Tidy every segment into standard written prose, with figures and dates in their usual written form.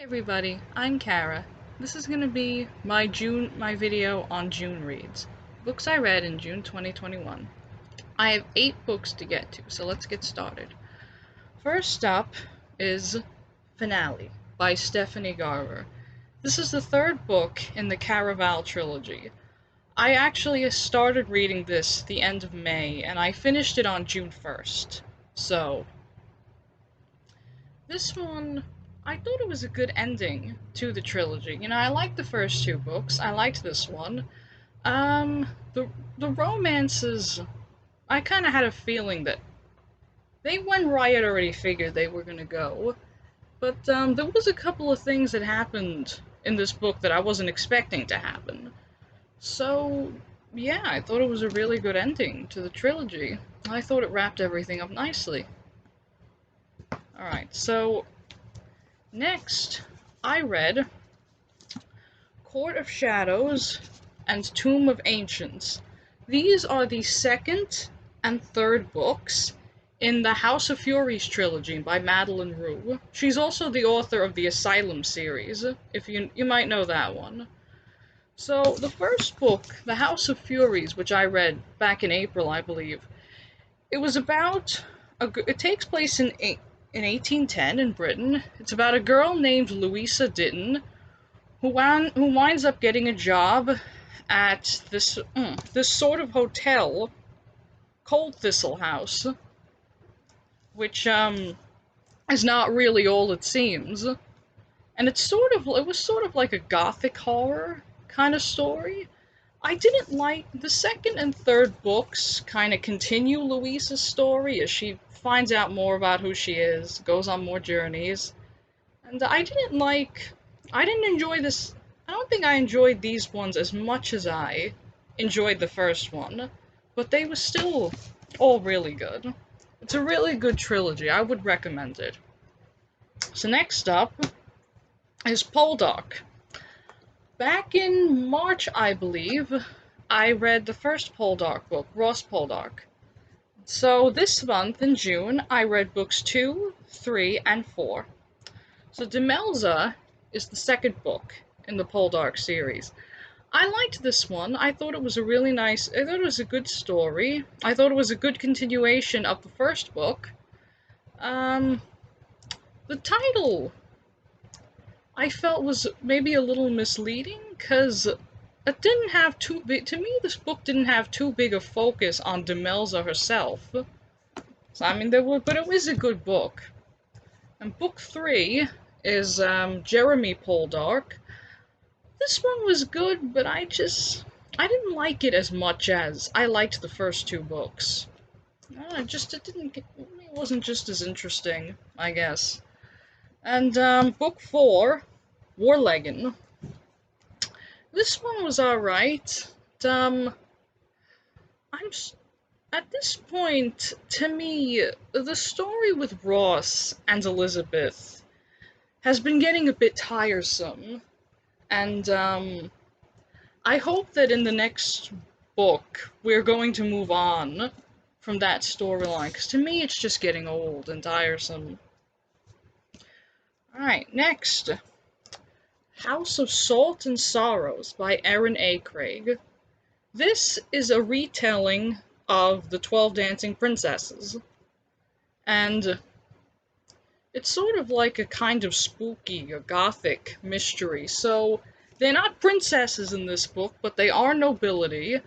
Everybody, I'm Kara. This is going to be my video on June reads. Books I read in June 2021. I have 8 books to get to, so let's get started. First up is Finale by Stephanie Garber. This is the 3rd book in the Caraval trilogy. I actually started reading this the end of May, and I finished it on June 1st. So, this one, I thought it was a good ending to the trilogy. You know, I liked the first 2 books. I liked this one. The romances, I kind of had a feeling that they went where I had already figured they were gonna go. But there was a couple of things that happened in this book that I wasn't expecting to happen. So, yeah, I thought it was a really good ending to the trilogy. I thought it wrapped everything up nicely. Alright, so next, I read Court of Shadows and Tomb of Ancients. These are the 2nd and 3rd books in the House of Furies trilogy by Madeleine Roux. She's also the author of the Asylum series, if you might know that one. So, the first book, The House of Furies, which I read back in April, I believe, it was about it takes place in 1810 in Britain. It's about a girl named Louisa Ditton who winds up getting a job at this sort of hotel, Cold Thistle House, which is not really all it seems. And it was sort of like a gothic horror kind of story. I didn't like the 2nd and 3rd books kind of continue Louisa's story as she finds out more about who she is, goes on more journeys. And I didn't enjoy this. I don't think I enjoyed these ones as much as I enjoyed the first one, but they were still all really good. It's a really good trilogy. I would recommend it. So next up is Poldark. Back in March, I believe, I read the first Poldark book, Ross Poldark. So this month, in June, I read books 2, 3, and 4. So Demelza is the 2nd book in the Poldark series. I liked this one. I thought it was a good story. I thought it was a good continuation of the first book. The title I felt was maybe a little misleading, because it didn't have too big, to me this book didn't have too big a focus on Demelza herself. So, I mean, but it was a good book. And book 3 is Jeremy Poldark. This one was good, but I didn't like it as much as I liked the first 2 books. It wasn't just as interesting, I guess. And book 4, Warleggan. This one was alright. At this point, to me, the story with Ross and Elizabeth has been getting a bit tiresome, and I hope that in the next book we're going to move on from that storyline, because to me it's just getting old and tiresome. Alright, next. House of Salt and Sorrows by Erin A. Craig. This is a retelling of the 12 Dancing Princesses, and it's sort of like a kind of spooky or gothic mystery. So they're not princesses in this book, but they are nobility.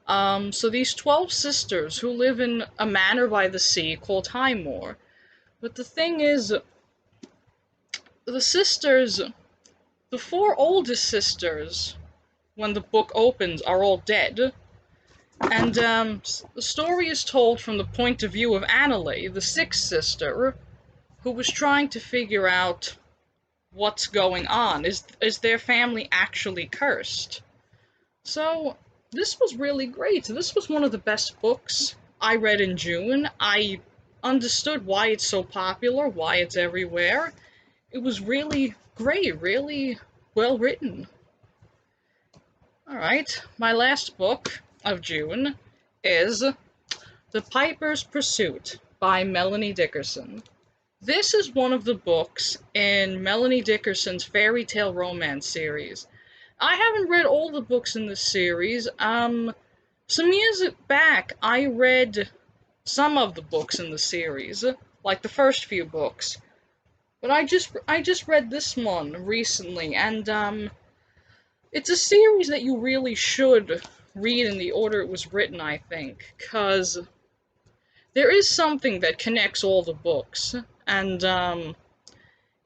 So these 12 sisters who live in a manor by the sea called Highmore. But the thing is, the 4 oldest sisters, when the book opens, are all dead. And the story is told from the point of view of Annalay, the 6th sister, who was trying to figure out what's going on. Is their family actually cursed? So, this was really great. This was one of the best books I read in June. I understood why it's so popular, why it's everywhere. It was really great, really well written. Alright, my last book of June is The Piper's Pursuit by Melanie Dickerson. This is one of the books in Melanie Dickerson's fairy tale romance series. I haven't read all the books in this series. Some years back, I read some of the books in the series, like the first few books. But I just read this one recently, and it's a series that you really should read in the order it was written, I think, because there is something that connects all the books. And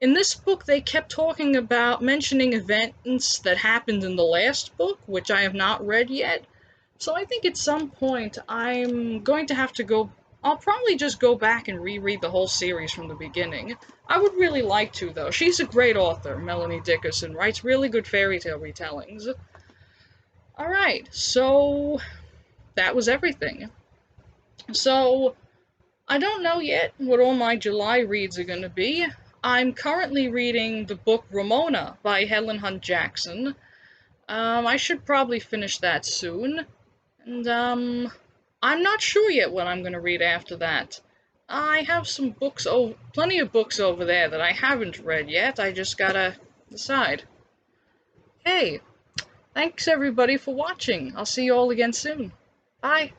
in this book, they kept talking about mentioning events that happened in the last book, which I have not read yet. So I think at some point I'm going to have to go. I'll probably just go back and reread the whole series from the beginning. I would really like to, though. She's a great author, Melanie Dickerson, writes really good fairy tale retellings. Alright, so that was everything. So, I don't know yet what all my July reads are going to be. I'm currently reading the book Ramona by Helen Hunt Jackson. I should probably finish that soon. And, I'm not sure yet what I'm going to read after that. I have some books, plenty of books over there that I haven't read yet. I just gotta decide. Hey, thanks everybody for watching. I'll see you all again soon. Bye.